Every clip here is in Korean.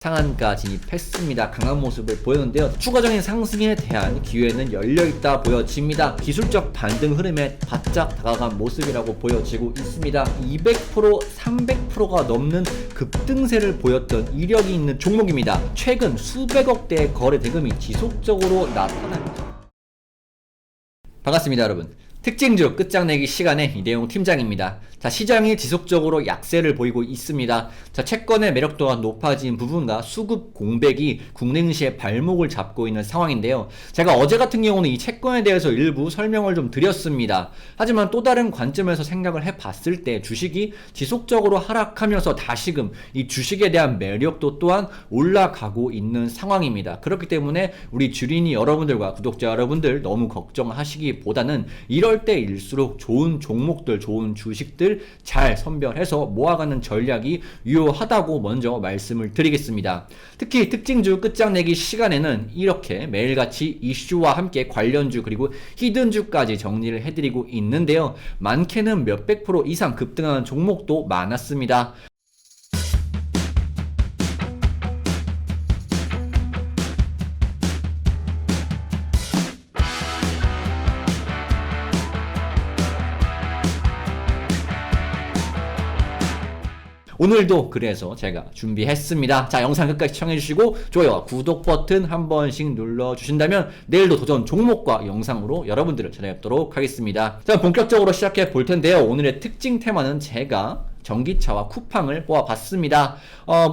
상한가 진입했습니다. 강한 모습을 보였는데요. 추가적인 상승에 대한 기회는 열려있다 보여집니다. 기술적 반등 흐름에 바짝 다가간 모습이라고 보여지고 있습니다. 200%, 300%가 넘는 급등세를 보였던 이력이 있는 종목입니다. 최근 수백억 대의 거래 대금이 지속적으로 나타납니다. 반갑습니다, 여러분. 특징주 끝장내기 시간에 이대용 팀장입니다. 자, 시장이 지속적으로 약세를 보이고 있습니다. 자, 채권의 매력도가 높아진 부분과 수급 공백이 국내 증시의 발목을 잡고 있는 상황인데요. 제가 어제 같은 경우는 이 채권에 대해서 일부 설명을 좀 드렸습니다. 하지만 또 다른 관점에서 생각을 해봤을 때 주식이 지속적으로 하락하면서 다시금 이 주식에 대한 매력도 또한 올라가고 있는 상황입니다. 그렇기 때문에 우리 주린이 여러분들과 구독자 여러분들 너무 걱정하시기보다는 이럴 때일수록 좋은 종목들, 좋은 주식들 잘 선별해서 모아가는 전략이 유효하다고 먼저 말씀을 드리겠습니다. 특히 특징주 끝장내기 시간에는 이렇게 매일같이 이슈와 함께 관련주 그리고 히든주까지 정리를 해드리고 있는데요. 많게는 몇백 프로 이상 급등하는 종목도 많았습니다. 오늘도 그래서 제가 준비했습니다. 자, 영상 끝까지 시청해주시고 좋아요와 구독 버튼 한 번씩 눌러주신다면 내일도 도전 종목과 영상으로 여러분들을 찾아뵙도록 하겠습니다. 자, 본격적으로 시작해 볼 텐데요. 오늘의 특징 테마는 제가 전기차와 쿠팡을 뽑아봤습니다.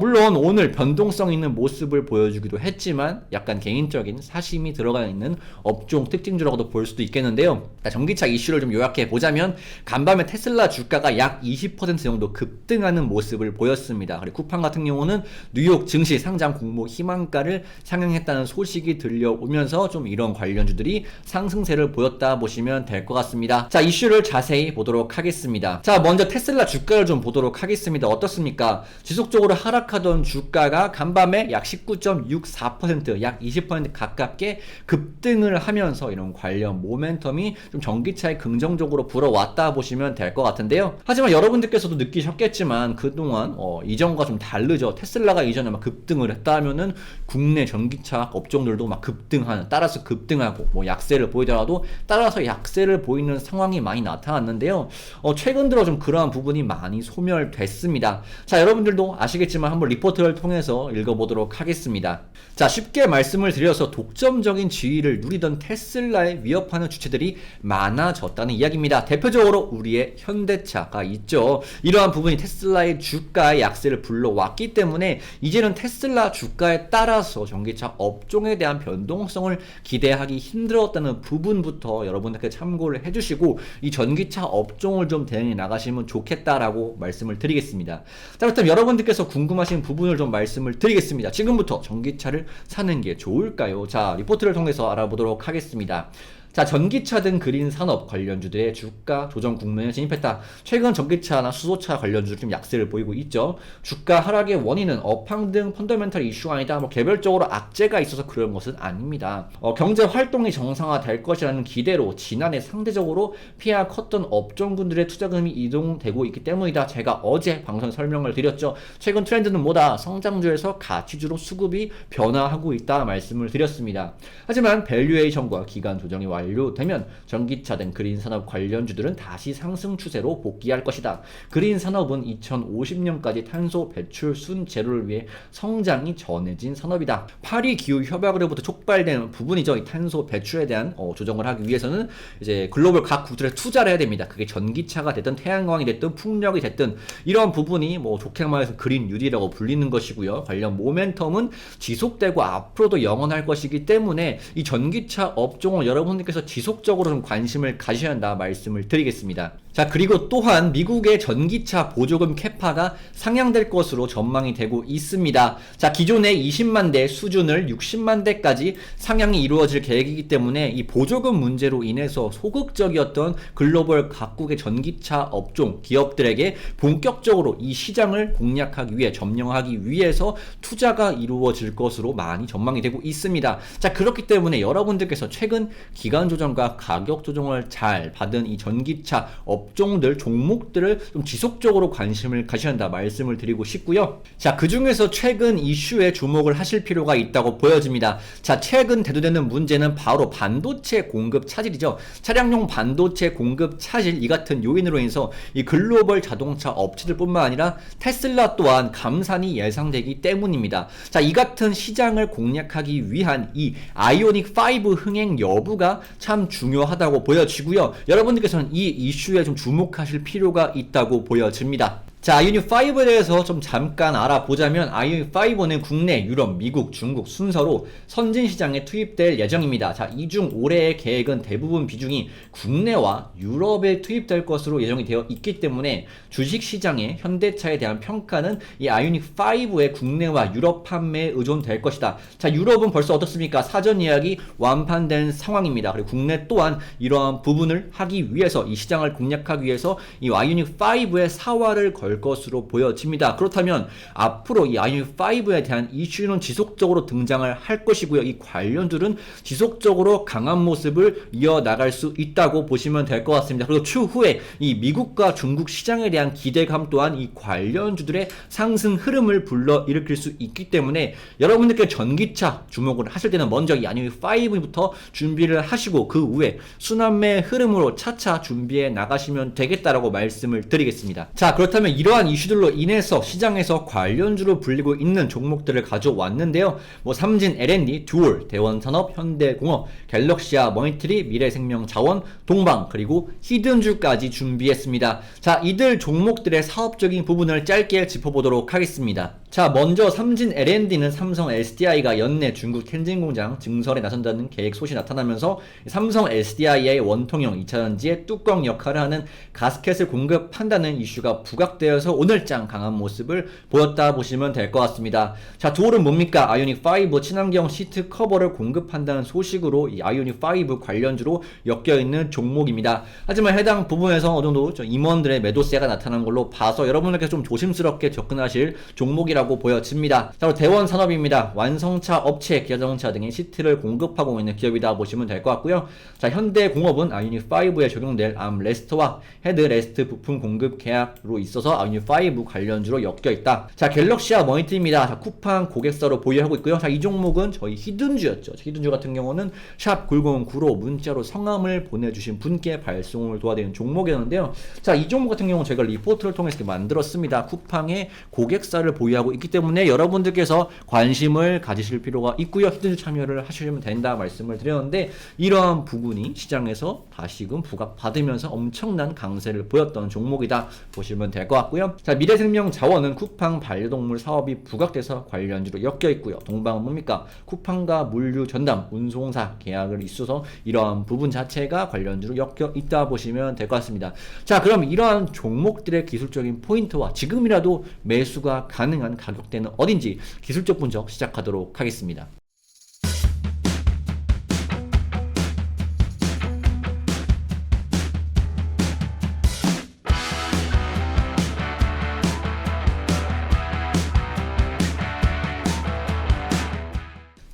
물론 오늘 변동성 있는 모습을 보여주기도 했지만 약간 개인적인 사심이 들어가 있는 업종 특징주라고도 볼 수도 있겠는데요. 전기차 이슈를 좀 요약해 보자면 간밤에 테슬라 주가가 약 20% 정도 급등하는 모습을 보였습니다. 그리고 쿠팡 같은 경우는 뉴욕 증시 상장 공모 희망가를 상향했다는 소식이 들려오면서 좀 이런 관련주들이 상승세를 보였다 보시면 될 것 같습니다. 자, 이슈를 자세히 보도록 하겠습니다. 자, 먼저 테슬라 주가를 좀 보도록 하겠습니다. 어떻습니까? 지속적으로 하락하던 주가가 간밤에 약 19.64%, 약 20% 가깝게 급등을 하면서 이런 관련 모멘텀이 좀 전기차에 긍정적으로 불어왔다 보시면 될 것 같은데요. 하지만 여러분들께서도 느끼셨겠지만 그동안 이전과 좀 다르죠. 테슬라가 이전에 막 급등을 했다 하면은 국내 전기차 업종들도 막 급등하는, 따라서 급등하고 뭐 약세를 보이더라도 따라서 약세를 보이는 상황이 많이 나타났는데요. 최근 들어 좀 그러한 부분이 많이 소멸됐습니다. 자, 여러분들도 아시겠지만 한번 리포트를 통해서 읽어보도록 하겠습니다. 자, 쉽게 말씀을 드려서 독점적인 지위를 누리던 테슬라에 위협하는 주체들이 많아졌다는 이야기입니다. 대표적으로 우리의 현대차가 있죠. 이러한 부분이 테슬라의 주가의 약세를 불러왔기 때문에 이제는 테슬라 주가에 따라서 전기차 업종에 대한 변동성을 기대하기 힘들었다는 부분부터 여러분들께 참고를 해주시고 이 전기차 업종을 좀 대응해 나가시면 좋겠다라고 말씀을 드리겠습니다. 자, 그렇다면 여러분들께서 궁금하신 부분을 좀 말씀을 드리겠습니다. 지금부터 전기차를 사는 게 좋을까요? 자, 리포트를 통해서 알아보도록 하겠습니다. 자, 전기차 등 그린 산업 관련주들의 주가 조정 국면에 진입했다. 최근 전기차나 수소차 관련주들 좀 약세를 보이고 있죠. 주가 하락의 원인은 업황 등 펀더멘털 이슈가 아니다. 뭐 개별적으로 악재가 있어서 그런 것은 아닙니다. 경제 활동이 정상화될 것이라는 기대로 지난해 상대적으로 피해가 컸던 업종군들의 투자금이 이동되고 있기 때문이다. 제가 어제 방송 설명을 드렸죠. 최근 트렌드는 뭐다? 성장주에서 가치주로 수급이 변화하고 있다 말씀을 드렸습니다. 하지만 밸류에이션과 기간 조정이 완료되면 전기차 등 그린 산업 관련주들은 다시 상승 추세로 복귀할 것이다. 그린 산업은 2050년까지 탄소 배출 순 제로를 위해 성장이 전해진 산업이다. 파리 기후 협약으로부터 촉발되는 부분이죠. 이 탄소 배출에 대한 조정을 하기 위해서는 이제 글로벌 각 국들에 투자를 해야 됩니다. 그게 전기차가 됐든 태양광이 됐든 풍력이 됐든 이런 부분이 뭐 좋게 말해서 그린 뉴딜이라고 불리는 것이고요. 관련 모멘텀은 지속되고 앞으로도 영원할 것이기 때문에 이 전기차 업종을 여러분들께서 지속적으로 좀 관심을 가셔야 한다 말씀을 드리겠습니다. 자, 그리고 또한 미국의 전기차 보조금 캐파가 상향될 것으로 전망이 되고 있습니다. 자, 기존의 20만 대 수준을 60만 대까지 상향이 이루어질 계획이기 때문에 이 보조금 문제로 인해서 소극적이었던 글로벌 각국의 전기차 업종 기업들에게 본격적으로 이 시장을 공략하기 위해 점령하기 위해서 투자가 이루어질 것으로 많이 전망이 되고 있습니다. 자, 그렇기 때문에 여러분들께서 최근 기간 기간 조정과 가격 조정을 잘 받은 이 전기차 업종들, 종목들을 좀 지속적으로 관심을 가셔야 한다 말씀을 드리고 싶고요. 자, 그 중에서 최근 이슈에 주목을 하실 필요가 있다고 보여집니다. 자, 최근 대두되는 문제는 바로 반도체 공급 차질이죠. 차량용 반도체 공급 차질, 이 같은 요인으로 인해서 이 글로벌 자동차 업체들뿐만 아니라 테슬라 또한 감산이 예상되기 때문입니다. 자, 이 같은 시장을 공략하기 위한 이 아이오닉 5 흥행 여부가 참 중요하다고 보여지고요. 여러분들께서는 이 이슈에 좀 주목하실 필요가 있다고 보여집니다. 자, 아이오닉 5에 대해서 좀 잠깐 알아보자면 아이오닉 5는 국내, 유럽, 미국, 중국 순서로 선진 시장에 투입될 예정입니다. 자, 이 중 올해의 계획은 대부분 비중이 국내와 유럽에 투입될 것으로 예정이 되어 있기 때문에 주식 시장의 현대차에 대한 평가는 이 아이오닉 5의 국내와 유럽 판매에 의존될 것이다. 자, 유럽은 벌써 어떻습니까? 사전 예약이 완판된 상황입니다. 그리고 국내 또한 이러한 부분을 하기 위해서, 이 시장을 공략하기 위해서 이 아이오닉 5의 사활을 걸 것으로 보여집니다. 그렇다면 앞으로 이 아이오닉 5에 대한 이슈는 지속적으로 등장을 할 것이고요. 이 관련주는 지속적으로 강한 모습을 이어나갈 수 있다고 보시면 될 것 같습니다. 그리고 추후에 이 미국과 중국 시장에 대한 기대감 또한 이 관련주들의 상승 흐름을 불러일으킬 수 있기 때문에 여러분들께 전기차 주목을 하실 때는 먼저 이 아이오닉 5부터 준비를 하시고 그 후에 순환매 흐름으로 차차 준비해 나가시면 되겠다라고 말씀을 드리겠습니다. 자, 그렇다면 이러한 이슈들로 인해서 시장에서 관련주로 불리고 있는 종목들을 가져왔는데요. 삼진 L&D, 듀얼, 대원산업, 현대공업, 갤럭시아, 머니터리, 미래생명자원, 동방, 그리고 히든주까지 준비했습니다. 자, 이들 종목들의 사업적인 부분을 짧게 짚어보도록 하겠습니다. 자, 먼저 삼진 L&D는 삼성 SDI가 연내 중국 텐진 공장 증설에 나선다는 계획 소식이 나타나면서 삼성 SDI의 원통형 2차전지의 뚜껑 역할을 하는 가스켓을 공급한다는 이슈가 부각되어서 오늘장 강한 모습을 보였다 보시면 될 것 같습니다. 자, 듀얼은 뭡니까? 아이오닉 5 친환경 시트 커버를 공급한다는 소식으로 이 아이오닉 5 관련주로 엮여있는 종목입니다. 하지만 해당 부분에서 어느 정도 임원들의 매도세가 나타난 걸로 봐서 여러분들께서 좀 조심스럽게 접근하실 종목이라고 보여집니다. 자, 그리고 대원산업입니다. 완성차 업체, 기아자동차 등의 시트를 공급하고 있는 기업이다 보시면 될 것 같고요. 자, 현대공업은 아이오닉 5에 적용될 암레스트와 헤드레스트 부품 공급 계약으로 있어서 아이오닉 5 관련주로 엮여있다. 자, 갤럭시아 머니터리입니다. 자, 쿠팡 고객사로 보유하고 있고요. 자, 이 종목은 저희 히든주였죠. 히든주 같은 경우는 샵 9009로 문자로 성함을 보내주신 분께 발송을 도와드리는 종목이었는데요. 자, 이 종목 같은 경우는 제가 리포트를 통해서 만들었습니다. 쿠팡의 고객사를 보유하고 있기 때문에 여러분들께서 관심을 가지실 필요가 있고요. 히든주 참여를 하시면 된다 말씀을 드렸는데, 이러한 부분이 시장에서 다시금 부각받으면서 엄청난 강세를 보였던 종목이다 보시면 될 것 같고요. 자, 미래생명자원은 쿠팡 반려동물 사업이 부각돼서 관련주로 엮여 있고요. 동방은 뭡니까? 쿠팡과 물류 전담 운송사 계약을 있어서 이러한 부분 자체가 관련주로 엮여 있다 보시면 될 것 같습니다. 자, 그럼 이러한 종목들의 기술적인 포인트와 지금이라도 매수가 가능한 가격대는 어딘지 기술적 분석 시작하도록 하겠습니다.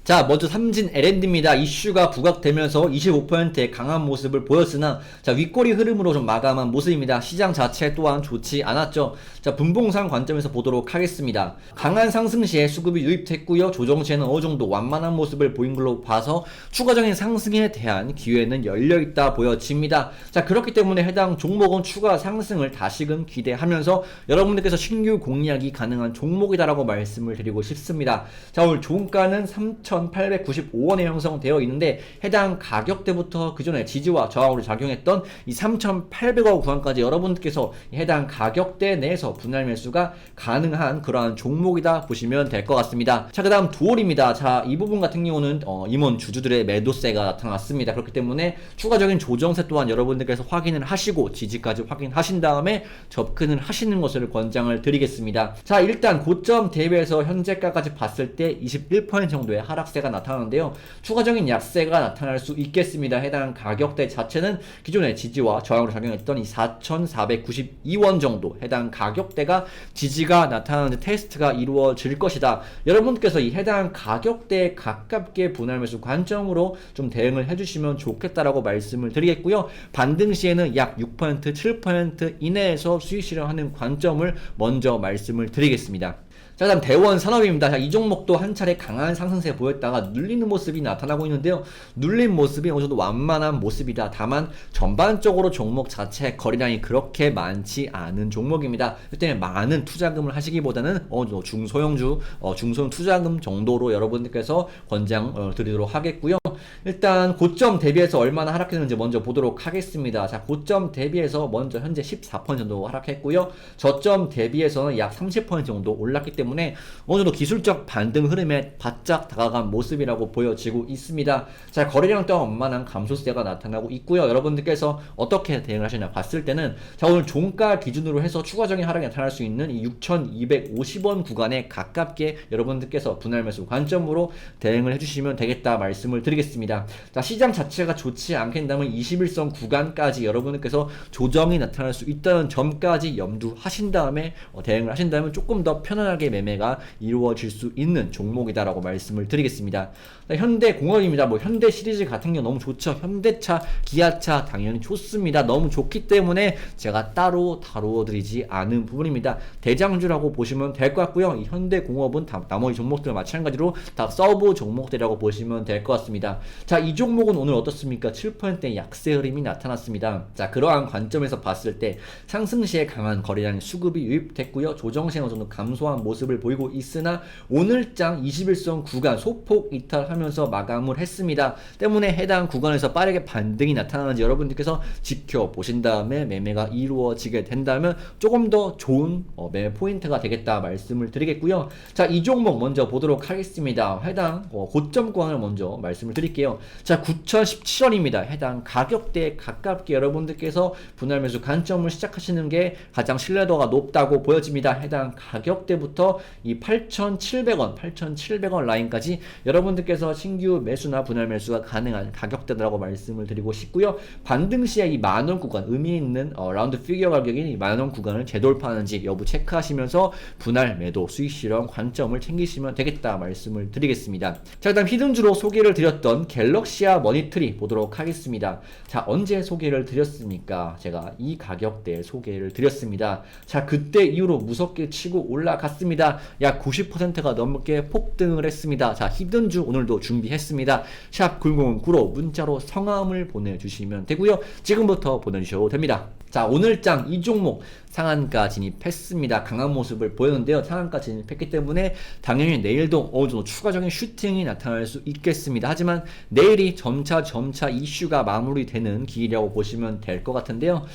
자, 먼저 삼진 L&D입니다. 이슈가 부각되면서 25%의 강한 모습을 보였으나, 자, 윗꼬리 흐름으로 좀 마감한 모습입니다. 시장 자체 또한 좋지 않았죠. 자, 분봉상 관점에서 보도록 하겠습니다. 강한 상승 시에 수급이 유입됐고요. 조정 시에는 어느 정도 완만한 모습을 보인 걸로 봐서 추가적인 상승에 대한 기회는 열려있다 보여집니다. 자, 그렇기 때문에 해당 종목은 추가 상승을 다시금 기대하면서 여러분들께서 신규 공략이 가능한 종목이다라고 말씀을 드리고 싶습니다. 자, 오늘 종가는 3,895원에 형성되어 있는데 해당 가격대부터 그전에 지지와 저항으로 작용했던 이 3,800원 구간까지 여러분들께서 해당 가격대 내에서 분할 매수가 가능한 그러한 종목이다 보시면 될 것 같습니다. 자, 그 다음 듀얼입니다. 자, 이 부분 같은 경우는 임원 주주들의 매도세가 나타났습니다. 그렇기 때문에 추가적인 조정세 또한 여러분들께서 확인을 하시고 지지까지 확인하신 다음에 접근을 하시는 것을 권장을 드리겠습니다. 자, 일단 고점 대비해서 현재가까지 봤을 때 21% 정도의 하락 하락세가 나타나는데요. 추가적인 약세가 나타날 수 있겠습니다. 해당 가격대 자체는 기존의 지지와 저항으로 작용했던 이 4,492원 정도 해당 가격대가 지지가 나타나는 테스트가 이루어질 것이다. 여러분께서 이 해당 가격대에 가깝게 분할 매수 관점으로 좀 대응을 해주시면 좋겠다라고 말씀을 드리겠고요. 반등 시에는 약 6%, 7% 이내에서 수익 실현하는 관점을 먼저 말씀을 드리겠습니다. 자, 다음 대원 산업입니다. 자, 이 종목도 한 차례 강한 상승세 보였다가 눌리는 모습이 나타나고 있는데요. 눌린 모습이 어느 정도 완만한 모습이다. 다만 전반적으로 종목 자체 거래량이 그렇게 많지 않은 종목입니다. 그때 많은 투자금을 하시기보다는 어느 정도 중소형주, 중소형 투자금 정도로 여러분들께서 권장 드리도록 하겠고요. 일단 고점 대비해서 얼마나 하락했는지 먼저 보도록 하겠습니다. 자, 고점 대비해서 먼저 현재 14% 정도 하락했고요. 저점 대비해서는 약 30% 정도 올랐기 때문에 어느 정도 기술적 반등 흐름에 바짝 다가간 모습이라고 보여지고 있습니다. 자, 거래량 또한 원만한 감소세가 나타나고 있고요. 여러분들께서 어떻게 대응을 하시냐 봤을 때는 자, 오늘 종가 기준으로 해서 추가적인 하락이 나타날 수 있는 이 6,250원 구간에 가깝게 여러분들께서 분할 매수 관점으로 대응을 해주시면 되겠다 말씀을 드리겠습니다. 자, 시장 자체가 좋지 않겠다면 21선 구간까지 여러분들께서 조정이 나타날 수 있다는 점까지 염두하신 다음에 대응을 하신다면 조금 더 편안하게 매매가 이루어질 수 있는 종목이다라고 말씀을 드리겠습니다. 현대공업입니다. 뭐 현대 시리즈 같은 경우 너무 좋죠. 현대차, 기아차 당연히 좋습니다. 너무 좋기 때문에 제가 따로 다루어드리지 않은 부분입니다. 대장주라고 보시면 될 것 같고요. 이 현대공업은 나머지 종목들 마찬가지로 다 서브 종목들이라고 보시면 될 것 같습니다. 자, 이 종목은 오늘 어떻습니까? 7%의 약세 흐름이 나타났습니다. 자, 그러한 관점에서 봤을 때 상승시에 강한 거래량의 수급이 유입됐고요. 조정시에 어느 정도 감소한 모습을 보이고 있으나 오늘장 21선 구간 소폭 이탈하면서 마감을 했습니다. 때문에 해당 구간에서 빠르게 반등이 나타나는지 여러분들께서 지켜보신 다음에 매매가 이루어지게 된다면 조금 더 좋은 매매 포인트가 되겠다 말씀을 드리겠고요. 자, 이 종목 먼저 보도록 하겠습니다. 해당 고점 구간을 먼저 말씀을 드릴게요. 자, 9,017원입니다. 해당 가격대에 가깝게 여러분들께서 분할 매수 관점을 시작하시는 게 가장 신뢰도가 높다고 보여집니다. 해당 가격대부터 이 8,700원 라인까지 여러분들께서 신규 매수나 분할 매수가 가능한 가격대라고 말씀을 드리고 싶고요. 반등 시에 이 만원 구간, 의미 있는 라운드 피겨 가격인 이 만원 구간을 재돌파하는지 여부 체크하시면서 분할 매도 수익 실현 관점을 챙기시면 되겠다 말씀을 드리겠습니다. 자, 그다음 히든주로 소개를 드렸던 갤럭시아 머니트리 보도록 하겠습니다. 자, 언제 소개를 드렸습니까? 제가 이 가격대에 소개를 드렸습니다. 자, 그때 이후로 무섭게 치고 올라갔습니다. 약 90%가 넘게 폭등을 했습니다. 자, 히든주 오늘도 준비했습니다. 샵 9009로 문자로 성함을 보내주시면 되고요. 지금부터 보내주셔도 됩니다. 자, 오늘장 이 종목 상한가 진입했습니다. 강한 모습을 보였는데요. 상한가 진입했기 때문에 당연히 내일도 어느 정도 추가적인 슈팅이 나타날 수 있겠습니다. 하지만 내일이 점차 이슈가 마무리되는 기일이라고 보시면 될 것 같은데요.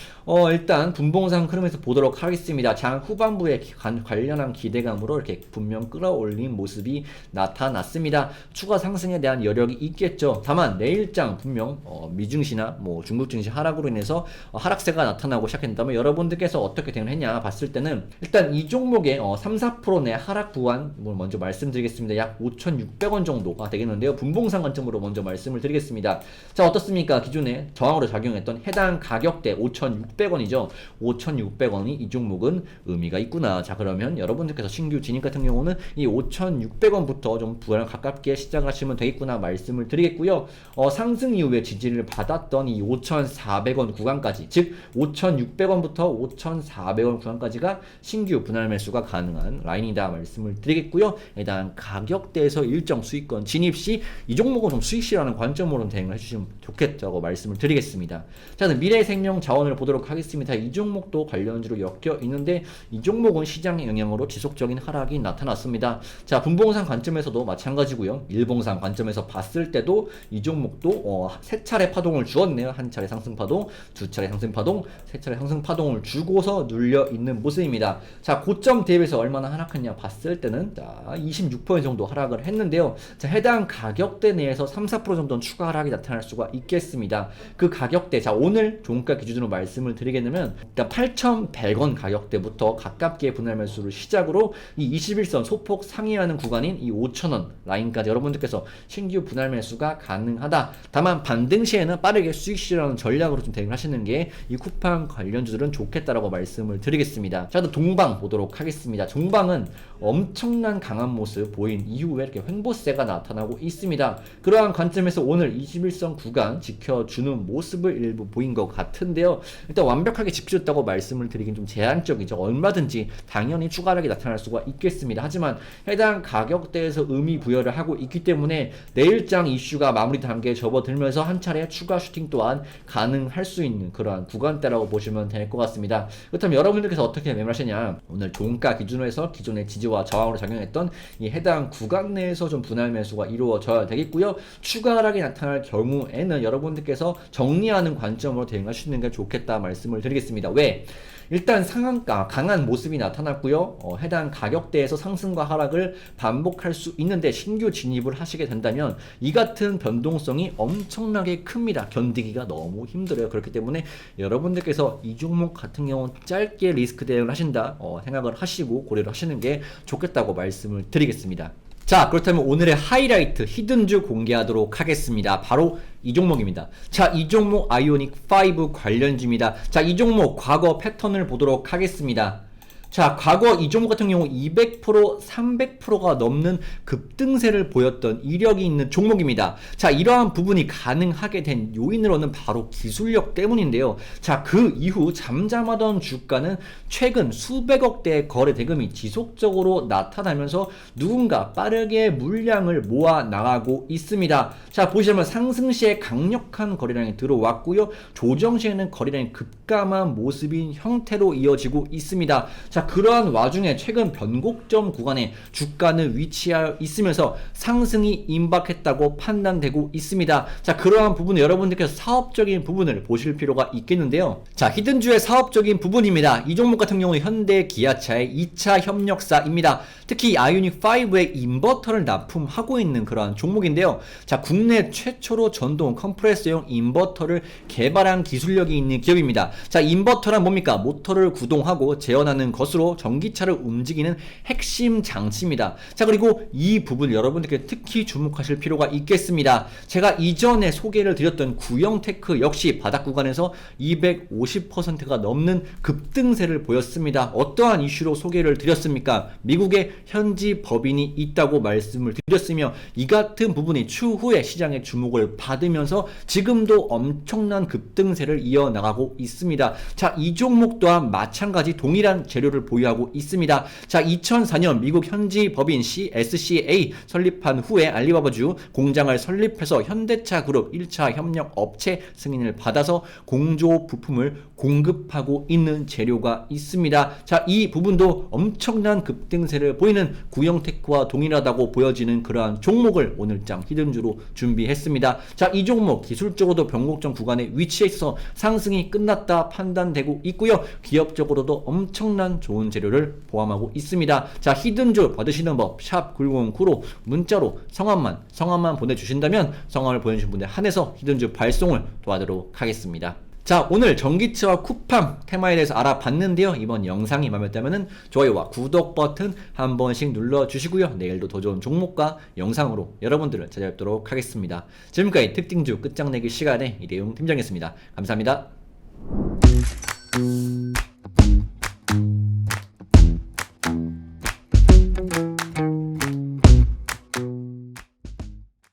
일단 분봉상 흐름에서 보도록 하겠습니다. 장 후반부에 관련한 기대감으로 이렇게 분명 끌어올린 모습이 나타났습니다. 추가 상승에 대한 여력이 있겠죠. 다만 내일장 분명 미증시나 뭐 중국 증시 하락으로 인해서 하락세가 나타나고 시작한다면 여러분들께서 어떻게 대응했냐 봤을 때는 일단 이 종목의 3-4% 내 하락 구간 먼저 말씀드리겠습니다. 약 5,600원 정도가 되겠는데요. 분봉상 관점으로 먼저 말씀을 드리겠습니다. 자, 어떻습니까? 기존에 저항으로 작용했던 해당 가격대 5,600원이죠. 5,600원이 이 종목은 의미가 있구나. 자, 그러면 여러분들께서 신규 진입 같은 경우는 이 5,600원부터 좀 부활 가깝게 시작하시면 되겠구나 말씀을 드리겠고요. 상승 이후에 지지를 받았던 이 5,400원 구간까지, 즉 5,600원부터 5,400원 구간까지가 신규 분할 매수가 가능한 라인이다 말씀을 드리겠고요. 해당 가격대에서 일정 수익권 진입 시 이 종목은 좀 수익 실현하는 관점으로 대응을 해주시면 좋겠다고 말씀을 드리겠습니다. 자, 미래생명 자원을 보도록 하겠습니다. 이 종목도 관련주로 엮여 있는데 이 종목은 시장의 영향으로 지속적인 하락이 나타났습니다. 자, 분봉상 관점에서도 마찬가지고요. 일봉상 관점에서 봤을 때도 이 종목도 세 차례 파동을 주었네요. 한 차례 상승 파동, 두 차례 상승 파동, 세 차례 상승 파동을 주고서 눌려 있는 모습입니다. 자, 고점 대비해서 얼마나 하락했냐 봤을 때는 자, 26% 정도 하락을 했는데요. 자, 해당 가격대 내에서 3-4% 정도는 추가 하락이 나타날 수가 있겠습니다. 그 가격대, 자, 오늘 종가 기준으로 말씀을 드리게 되면 일단 8,100원 가격대부터 가깝게 분할 매수를 시작으로 이 21선 소폭 상회하는 구간인 이 5,000원 라인까지 여러분들께서 신규 분할 매수가 가능하다. 다만 반등 시에는 빠르게 수익 실현하는 전략으로 좀 대응을 하시는 게 이 쿠팡 관련주들은 좋겠다라고 말씀을 드리겠습니다. 자, 또 동방 보도록 하겠습니다. 동방은 엄청난 강한 모습 보인 이후에 이렇게 횡보세가 나타나고 있습니다. 그러한 관점에서 오늘 21선 구간 지켜주는 모습을 일부 보인 것 같은데요. 일단 완벽하게 지켜줬다고 말씀을 드리긴 좀 제한적이죠. 얼마든지 당연히 추가 하락이 나타날 수가 있겠습니다. 하지만 해당 가격대에서 의미 부여를 하고 있기 때문에 내일장 이슈가 마무리 단계에 접어들면서 한 차례 추가 슈팅 또한 가능할 수 있는 그러한 구간대라고 보시면 될 것 같습니다. 그렇다면 여러분들께서 어떻게 매매하시냐, 오늘 종가 기준으로 해서 기존의 지지와 저항으로 작용했던 이 해당 구간 내에서 좀 분할 매수가 이루어져야 되겠고요. 추가 하락이 나타날 경우에는 여러분들께서 정리하는 관점으로 대응하시는 게 좋겠다 말씀을 드리겠습니다. 왜? 일단 상한가 강한 모습이 나타났고요. 해당 가격대에서 상승과 하락을 반복할 수 있는데 신규 진입을 하시게 된다면 이 같은 변동성이 엄청나게 큽니다. 견디기가 너무 힘들어요. 그렇기 때문에 여러분들께서 이 종목 같은 경우는 짧게 리스크 대응을 하신다 생각을 하시고 고려를 하시는 게 좋겠다고 말씀을 드리겠습니다. 자, 그렇다면 오늘의 하이라이트 히든주 공개하도록 하겠습니다. 바로 이 종목입니다. 자, 이 종목 아이오닉5 관련주입니다. 자, 이 종목 과거 패턴을 보도록 하겠습니다. 자, 과거 이 종목 같은 경우 200%, 300%가 넘는 급등세를 보였던 이력이 있는 종목입니다. 자, 이러한 부분이 가능하게 된 요인으로는 바로 기술력 때문인데요. 자, 그 이후 잠잠하던 주가는 최근 수백억 대의 거래 대금이 지속적으로 나타나면서 누군가 빠르게 물량을 모아 나가고 있습니다. 자, 보시면 상승 시에 강력한 거래량이 들어왔고요. 조정 시에는 거래량이 급감한 모습인 형태로 이어지고 있습니다. 자, 그러한 와중에 최근 변곡점 구간에 주가는 위치하여 있으면서 상승이 임박했다고 판단되고 있습니다. 자, 그러한 부분을 여러분들께서 사업적인 부분을 보실 필요가 있겠는데요. 자, 히든주의 사업적인 부분입니다. 이 종목 같은 경우는 현대 기아차의 2차 협력사입니다. 특히 아이오닉5의 인버터를 납품하고 있는 그러한 종목인데요. 자, 국내 최초로 전동 컴프레서용 인버터를 개발한 기술력이 있는 기업입니다. 자, 인버터란 뭡니까? 모터를 구동하고 재현하는 것으로 전기차를 움직이는 핵심 장치입니다. 자, 그리고 이 부분 여러분들께 특히 주목하실 필요가 있겠습니다. 제가 이전에 소개를 드렸던 구형테크 역시 바닥 구간에서 250%가 넘는 급등세를 보였습니다. 어떠한 이슈로 소개를 드렸습니까? 미국의 현지 법인이 있다고 말씀을 드렸으며 이 같은 부분이 추후에 시장의 주목을 받으면서 지금도 엄청난 급등세를 이어나가고 있습니다. 자, 이 종목 또한 마찬가지 동일한 재료를 보유하고 있습니다. 자, 2004년 미국 현지 법인 SCA 설립한 후에 알리바바주 공장을 설립해서 현대차 그룹 1차 협력 업체 승인을 받아서 공조 부품을 공급하고 있는 재료가 있습니다. 자, 이 부분도 엄청난 급등세를 보이는 구형테크와 동일하다고 보여지는 그러한 종목을 오늘장 히든주로 준비했습니다. 자, 이 종목 기술적으로도 변곡점 구간에 위치해 있어서 상승이 끝났다 판단되고 있고요. 기업적으로도 엄청난 좋은 재료를 포함하고 있습니다. 자, 히든주 받으시는 법 샵 909로 문자로 성함만 보내주신다면 성함을 보내주신 분들 한해서 히든주 발송을 도와드리도록 하겠습니다. 자, 오늘 전기차와 쿠팡 테마에 대해서 알아봤는데요. 이번 영상이 마음에 들면은 좋아요와 구독 버튼 한 번씩 눌러주시고요. 내일도 더 좋은 종목과 영상으로 여러분들을 찾아뵙도록 하겠습니다. 지금까지 특징주 끝장내기 시간에 이대용 팀장이었습니다. 감사합니다.